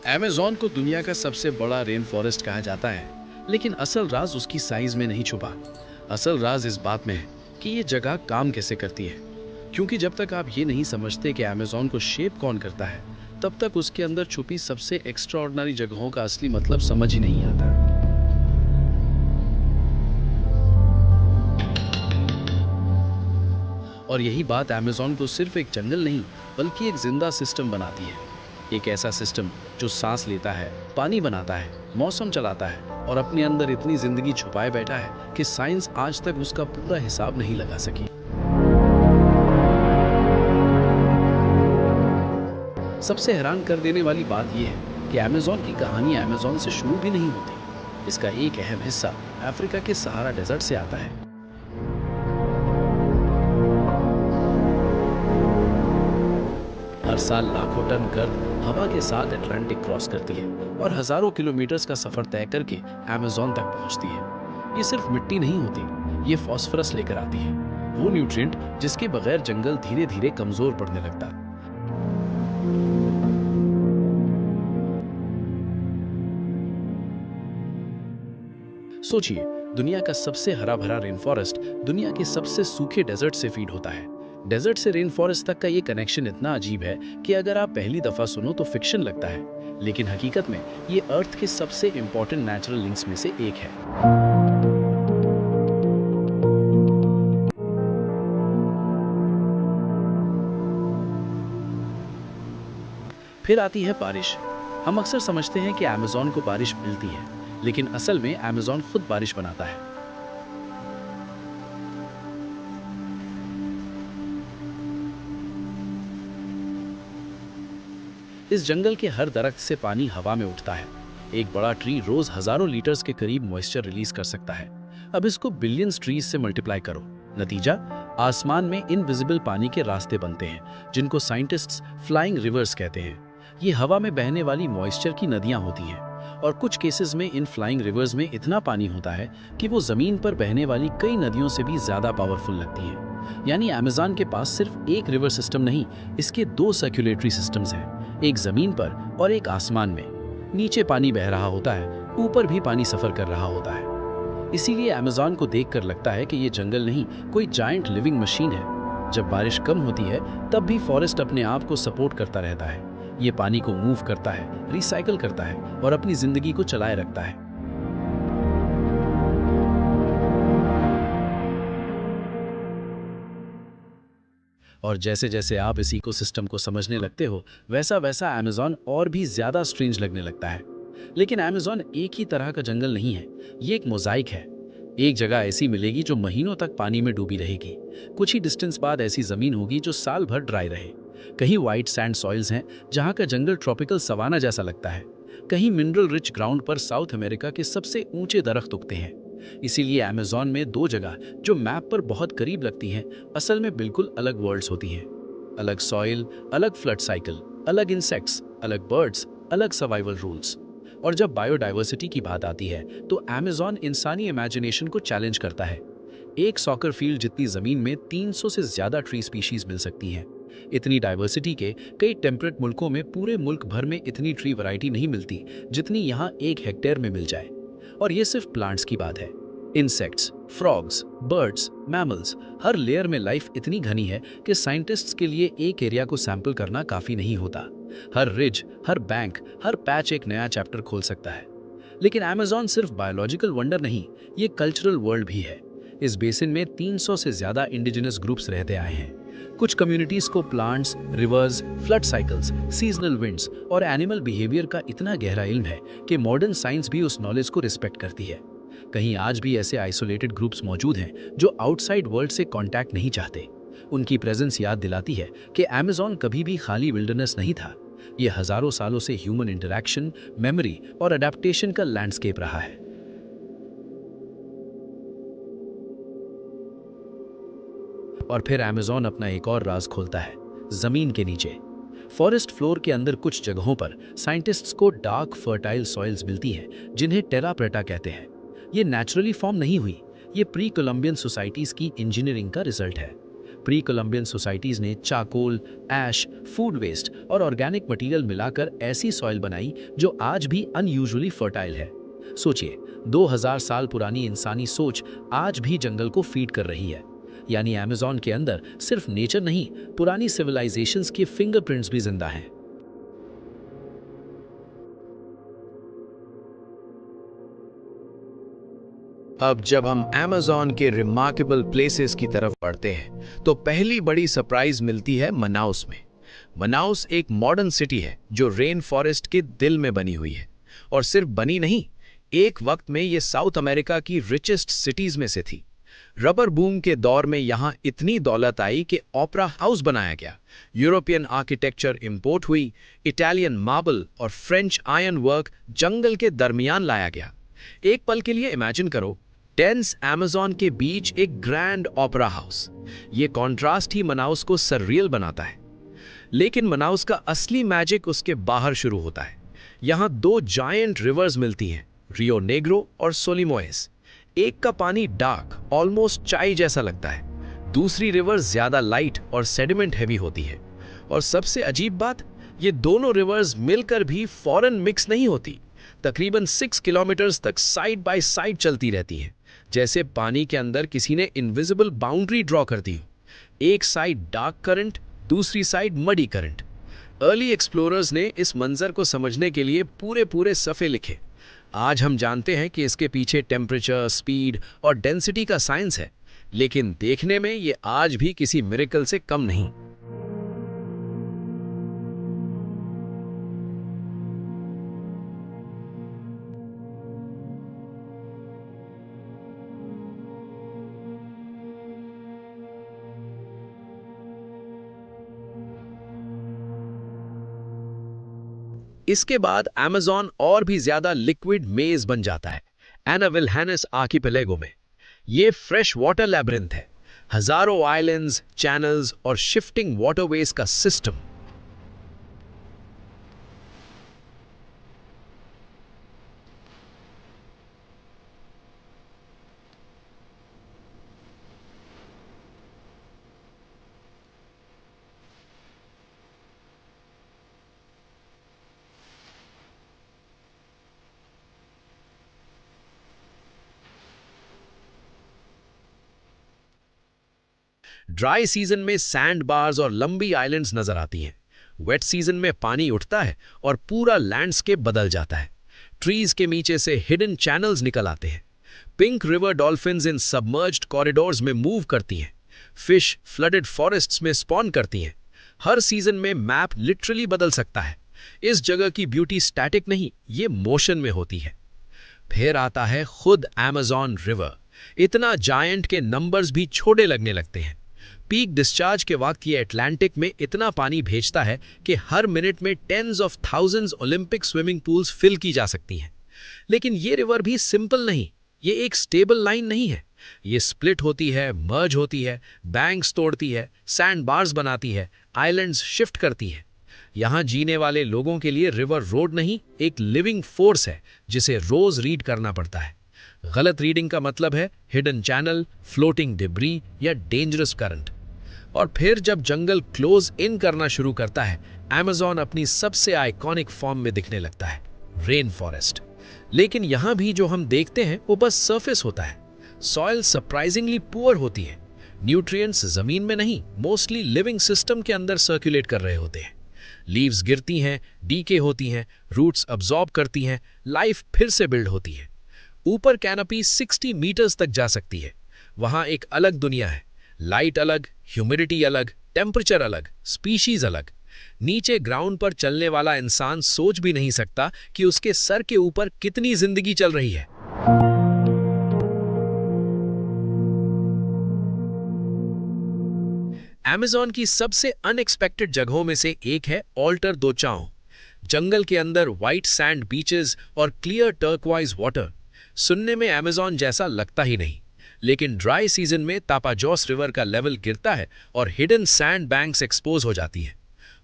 Amazon को दुनिया का सबसे बड़ा रेन फॉरेस्ट कहा जाता है, लेकिन असल राज उसकी साइज में नहीं छुपा। असल राज इस बात में है कि ये जगह काम कैसे करती है। क्योंकि जब तक आप ये नहीं समझते कि अमेज़न को शेप कौन करता है, तब तक उसके अंदर छुपी सबसे एक्स्ट्राऑर्डिनरी जगहों का असली मतलब समझ ही नहीं आता। और यही बात अमेज़न को सिर्फ एक जंगल नहीं, बल्कि एक जिंदा सिस्टम बनाती है। एक ऐसा सिस्टम जो सांस लेता है, पानी बनाता है, मौसम चलाता है और अपने अंदर इतनी जिंदगी छुपाए बैठा है कि साइंस आज तक उसका पूरा हिसाब नहीं लगा सकी। सबसे हैरान कर देने वाली बात यह है कि अमेज़न की कहानी अमेज़न से शुरू भी नहीं होती। इसका एक अहम हिस्सा अफ्रीका के सहारा डेजर्ट से आता है। हर साल लाखों टन गर्द हवा के साथ अटलांटिक क्रॉस करती है और हजारों किलोमीटर्स का सफर तय करके अमेज़न तक पहुंचती है। ये सिर्फ मिट्टी नहीं होती, ये फास्फोरस लेकर आती है, वो न्यूट्रिएंट जिसके बगैर जंगल धीरे धीरे कमजोर पड़ने लगता। सोचिए, दुनिया का सबसे हरा भरा रेन फॉरेस्ट दुनिया के सबसे सूखे डेजर्ट से फीड होता है। डेजर्ट से रेन फॉरेस्ट तक का ये कनेक्शन इतना अजीब है कि अगर आप पहली दफा सुनो तो फिक्शन लगता है, लेकिन हकीकत में ये अर्थ के सबसे इंपॉर्टेंट नेचुरल लिंक्स में से एक है। फिर आती है बारिश। हम अक्सर समझते हैं कि अमेज़न को बारिश मिलती है, लेकिन असल में अमेज़न खुद बारिश बनाता है। इस जंगल के हर दरख्त से पानी हवा में उठता है। एक बड़ा ट्री रोज हजारों लीटर्स के करीब मॉइस्चर रिलीज कर सकता है। अब इसको बिलियंस ट्रीज से मल्टीप्लाई करो। नतीजा, आसमान में इनविजिबल पानी के रास्ते बनते हैं, जिनको साइंटिस्ट्स फ्लाइंग रिवर्स कहते हैं। ये हवा में बहने वाली मॉइस्चर की नदियां होती हैं, और कुछ केसेस में इन फ्लाइंग रिवर्स में इतना पानी होता है कि वो जमीन पर बहने वाली कई नदियों से भी ज्यादा पावरफुल लगती हैं। यानी अमेज़न के पास सिर्फ एक रिवर सिस्टम नहीं, इसके दो सर्कुलेटरी सिस्टम्स हैं, एक जमीन पर और एक आसमान में। नीचे पानी बह रहा होता है, ऊपर भी पानी सफर कर रहा होता है। इसीलिए अमेज़न को देखकर लगता है कि ये जंगल नहीं, कोई जायंट लिविंग मशीन है। जब बारिश कम होती है, तब भी फॉरेस्ट अपने आप को सपोर्ट करता रहता है। ये पानी को मूव करता है, रिसाइकल करता है और अपनी जिंदगी को चलाए रखता है। और जैसे जैसे आप इस इकोसिस्टम को समझने लगते हो, वैसा वैसा अमेज़न और भी ज्यादा स्ट्रेंज लगने लगता है। लेकिन अमेज़न एक ही तरह का जंगल नहीं है, ये एक मोजाइक है। एक जगह ऐसी मिलेगी जो महीनों तक पानी में डूबी रहेगी। कुछ ही डिस्टेंस बाद ऐसी जमीन होगी जो साल भर ड्राई रहे। कहीं वाइट सैंड सॉइल्स हैं, जहाँ का जंगल ट्रॉपिकल सवाना जैसा लगता है। कहीं मिनरल रिच ग्राउंड पर साउथ अमेरिका के सबसे ऊंचे दरख्त उगते हैं। इसीलिए अमेज़न में दो जगह जो मैप पर बहुत करीब लगती हैं, असल में बिल्कुल अलग वर्ल्ड्स होती हैं। अलग सॉइल, अलग फ्लड साइकिल, अलग इंसेक्ट्स, अलग बर्ड्स, अलग सर्वाइवल रूल्स। और जब बायोडाइवर्सिटी की बात आती है, तो अमेज़न इंसानी इमेजिनेशन को चैलेंज करता है। एक सॉकर फील्ड जितनी जमीन में 300 से ज्यादा ट्री स्पीशीज मिल सकती हैं। इतनी डाइवर्सिटी के कई टेम्परेट मुल्कों में पूरे मुल्क भर में इतनी ट्री वैरायटी नहीं मिलती जितनी यहाँ 1 हेक्टेयर में मिल जाए। और ये सिर्फ प्लांट्स की बात है। इंसेक्ट्स, फ्रॉग्स, बर्ड्स, मैमल्स, हर लेयर में लाइफ इतनी घनी है कि साइंटिस्ट्स के लिए एक एरिया को सैंपल करना काफी नहीं होता। हर रिज, हर बैंक, हर पैच एक नया चैप्टर खोल सकता है। लेकिन अमेज़न सिर्फ बायोलॉजिकल वंडर नहीं, ये कल्चरल वर्ल्ड भी है। इस बेसिन में 300 से ज्यादा इंडिजिनस ग्रुप्स रहते आए हैं। कुछ कम्युनिटीज को plants, reverse, flood cycles, seasonal winds और एनिमल बिहेवियर का इतना गहरा इल्म है कि मॉडर्न साइंस भी उस नॉलेज को रिस्पेक्ट करती है। कहीं आज भी ऐसे आइसोलेटेड ग्रुप्स मौजूद हैं जो आउटसाइड वर्ल्ड से कांटेक्ट नहीं चाहते। उनकी प्रेजेंस याद दिलाती है कि अमेज़न कभी भी खाली विल्डरनेस नहीं था। ये हजारों सालों से ह्यूमन इंटरैक्शन, मेमोरी और अडेप्टेशन का लैंडस्केप रहा है। और फिर अमेज़न अपना एक और राज खोलता है, जमीन के नीचे। फॉरेस्ट फ्लोर के अंदर कुछ जगहों पर साइंटिस्ट्स को डार्क फर्टाइल सॉइल्स मिलती हैं, जिन्हें टेरा प्रेटा कहते हैं। ये नेचुरली फॉर्म नहीं हुई, ये प्री कोलंबियन सोसाइटीज की इंजीनियरिंग का रिजल्ट है। प्री कोलंबियन सोसाइटीज ने चाकोल, ऐश, फूड वेस्ट और ऑर्गेनिक मटेरियल मिलाकर ऐसी सॉइल बनाई जो आज भी अनयूजुअली फर्टाइल है। सोचिए, 2000 साल पुरानी इंसानी सोच आज भी जंगल को फीड कर रही है। यानी अमेज़न के अंदर सिर्फ नेचर नहीं, पुरानी सिविलाइजेशंस के फिंगरप्रिंट्स भी जिंदा हैं। अब जब हम अमेज़न के रिमार्केबल प्लेसेस की तरफ बढ़ते हैं तो पहली बड़ी सरप्राइज मिलती है मनाउस में। मनाउस एक मॉडर्न सिटी है जो रेन फॉरेस्ट के दिल में बनी हुई है। और सिर्फ बनी नहीं, एक वक्त में ये साउथ अमेरिका की रिचेस्ट सिटीज में से थी। रबर बूम के दौर में यहाँ इतनी दौलत आई कि ओपेरा हाउस बनाया गया, यूरोपियन आर्किटेक्चर इंपोर्ट हुई, इटालियन मार्बल और फ्रेंच आयरन वर्क जंगल के दरमियान लाया गया। एक पल के लिए इमेजिन करो, डेंस अमेज़न के बीच एक ग्रैंड ओपेरा हाउस। ये कॉन्ट्रास्ट ही मनाउस को सररियल बनाता है। लेकिन मनाउस का असली मैजिक उसके बाहर शुरू होता है। यहाँ दो जायंट रिवर्स मिलती हैं, रियो नेग्रो और सोलिमोएस। एक का पानी डार्क, ऑलमोस्ट चाय जैसा लगता है। दूसरी रिवर ज्यादा लाइट और सेडिमेंट हैवी होती है। और सबसे अजीब बात, ये दोनों रिवर्स मिलकर भी फॉरन मिक्स नहीं होती। तकरीबन 6 किलोमीटर्स तक साइड बाय साइड चलती रहती हैं, जैसे पानी के अंदर किसी ने इनविजिबल बाउंड्री ड्रॉ कर दी हो। एक साइड डार्क करंट, दूसरी side muddy current. Early explorers ने इस मंजर को समझने के लिए पूरे पूरे सफ़े लिखे। आज हम जानते हैं कि इसके पीछे टेम्परेचर, स्पीड और डेंसिटी का साइंस है, लेकिन देखने में ये आज भी किसी मिरेकल से कम नहीं। इसके बाद अमेज़न और भी ज्यादा लिक्विड मेज बन जाता है एना विल्हेनिस आर्किपेलागो में। ये फ्रेश वाटर लैब्रिंथ है, हजारों आइलैंड्स, चैनल्स और शिफ्टिंग वाटरवेज का सिस्टम। ड्राई सीजन में सैंड बार्स और लंबी आइलैंड्स नजर आती हैं। वेट सीजन में पानी उठता है और पूरा लैंडस्केप बदल जाता है। ट्रीज के नीचे से हिडन चैनल्स निकल आते हैं। पिंक रिवर डॉल्फिन्स इन सबमर्ज्ड कॉरिडोर्स में मूव करती हैं। फिश फ्लडेड फॉरेस्ट्स में स्पॉन करती हैं। हर सीजन में मैप लिटरली बदल सकता है। इस जगह की ब्यूटी स्टैटिक नहीं, ये मोशन में होती है। फिर आता है खुद अमेज़न रिवर। इतना जायंट के नंबर्स भी छोटे लगने लगते हैं। पीक डिस्चार्ज के वक्त ये अटलांटिक में इतना पानी भेजता है कि हर मिनट में tens of thousands Olympic swimming pools fill की जा सकती हैं। लेकिन ये रिवर भी सिंपल नहीं, ये एक स्टेबल लाइन नहीं है। ये स्प्लिट होती है, मर्ज होती है, बैंक्स तोड़ती है, सैंड बार्स बनाती है, आइलैंड्स शिफ्ट करती है। यहाँ जीने वाले लोगों के लिए रिवर रोड नहीं, एक लिविंग फोर्स है जिसे रोज रीड करना पड़ता है। गलत रीडिंग का मतलब है हिडन चैनल, फ्लोटिंग डिब्री या डेंजरस करंट। और फिर जब जंगल क्लोज इन करना शुरू करता है, अमेज़न अपनी सबसे आइकॉनिक फॉर्म में दिखने लगता है, रेन फॉरेस्ट। लेकिन यहाँ भी जो हम देखते हैं वो बस सरफेस होता है। सॉइल सरप्राइजिंगली पुअर होती है। न्यूट्रिएंट्स जमीन में नहीं, मोस्टली लिविंग सिस्टम के अंदर सर्कुलेट कर रहे होते हैं। लीव्स गिरती हैं, डीके होती हैं, रूट्स अब्सॉर्ब करती हैं, लाइफ फिर से बिल्ड होती है। ऊपर कैनोपी 60 मीटर्स तक जा सकती है। वहाँ एक अलग दुनिया है, लाइट अलग, ह्यूमिडिटी अलग, टेम्परेचर अलग, स्पीशीज अलग। नीचे ग्राउंड पर चलने वाला इंसान सोच भी नहीं सकता कि उसके सर के ऊपर कितनी जिंदगी चल रही है। अमेज़न की सबसे अनएक्सपेक्टेड जगहों में से एक है ऑल्टर दो चाओ। जंगल के अंदर व्हाइट सैंड बीचेस और क्लियर टर्कवाइज वाटर। सुनने में अमेज़न जैसा लगता ही नहीं, लेकिन ड्राई सीजन में तापाजोस रिवर का लेवल गिरता है और हिडन सैंड बैंक्स एक्सपोज हो जाती है।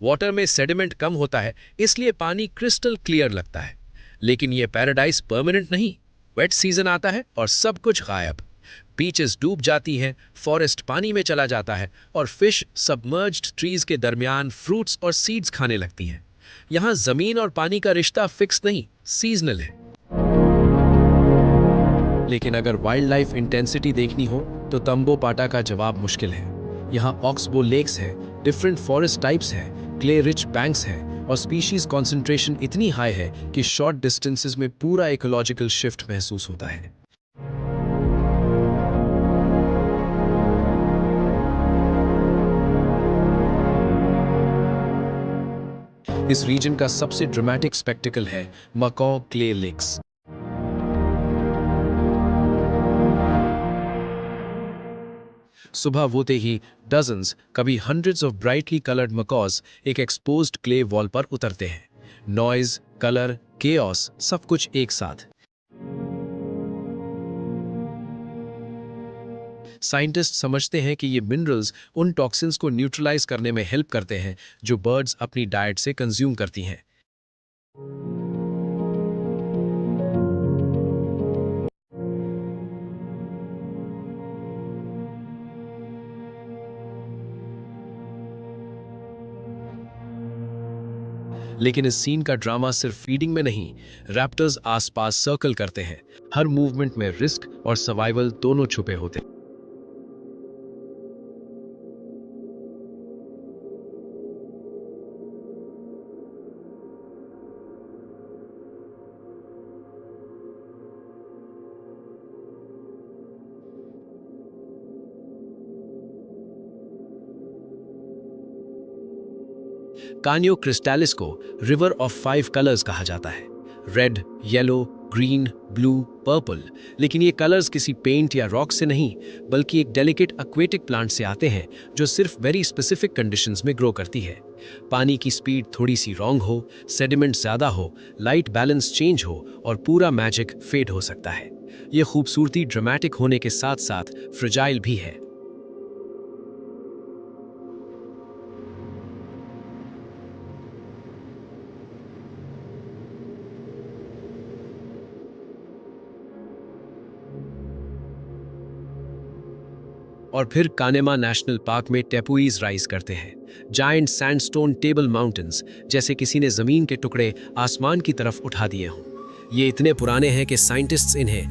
वाटर में सेडिमेंट कम होता है, इसलिए पानी क्रिस्टल क्लियर लगता है। लेकिन ये पैराडाइज परमानेंट नहीं। वेट सीजन आता है और सब कुछ गायब। बीचेस डूब जाती हैं, फॉरेस्ट पानी में चला जाता है और फिश सबमर्ज्ड ट्रीज के दरमियान फ्रूट्स और सीड्स खाने लगती हैं। यहाँ जमीन और पानी का रिश्ता फिक्स नहीं, सीजनल है। लेकिन अगर वाइल्ड लाइफ इंटेंसिटी देखनी हो तो तंबोपाटा का जवाब मुश्किल है। यहाँ ऑक्सबो लेक्स है, डिफरेंट फॉरेस्ट टाइप्स है, क्ले रिच बैंक्स है और स्पीशीज कॉन्सेंट्रेशन इतनी हाई है कि शॉर्ट डिस्टेंसेस में पूरा इकोलॉजिकल शिफ्ट महसूस होता है। इस रीजन का सबसे ड्रामेटिक स्पेक्टिकल है मकॉ क्ले लेक्स। सुबह होते ही डजन्स, कभी hundreds of brightly coloured macaws एक एक्सपोज्ड क्ले वॉल पर उतरते हैं। नॉइज, कलर, केओस, सब कुछ एक साथ। साइंटिस्ट समझते हैं कि ये मिनरल्स उन टॉक्सिन्स को न्यूट्रलाइज करने में हेल्प करते हैं जो बर्ड्स अपनी डाइट से कंज्यूम करती हैं। लेकिन इस सीन का ड्रामा सिर्फ फीडिंग में नहीं, रैप्टर्स आसपास सर्कल करते हैं। हर मूवमेंट में रिस्क और सर्वाइवल दोनों छुपे होते हैं। कानियो क्रिस्टालिस को रिवर ऑफ 5 कलर्स कहा जाता है। Red, yellow, green, blue, purple. लेकिन ये कलर्स किसी पेंट या रॉक से नहीं, बल्कि एक डेलिकेट एक्वेटिक प्लांट से आते हैं जो सिर्फ वेरी स्पेसिफिक कंडीशंस में ग्रो करती है। पानी की स्पीड थोड़ी सी रॉन्ग हो, सेडिमेंट ज़्यादा हो, लाइट बैलेंस चेंज हो और पूरा मैजिक फेड हो सकता है। ये खूबसूरती ड्रामेटिक होने के साथ साथ फ्रेजाइल भी है। और फिर कानेमा नेशनल पार्क में टेपुईज राइज करते हैं, जायंट सैंडस्टोन टेबल माउंटेन्स, जैसे किसी ने जमीन के टुकड़े आसमान की तरफ उठा दिए हों। ये इतने पुराने हैं कि साइंटिस्ट्स इन्हें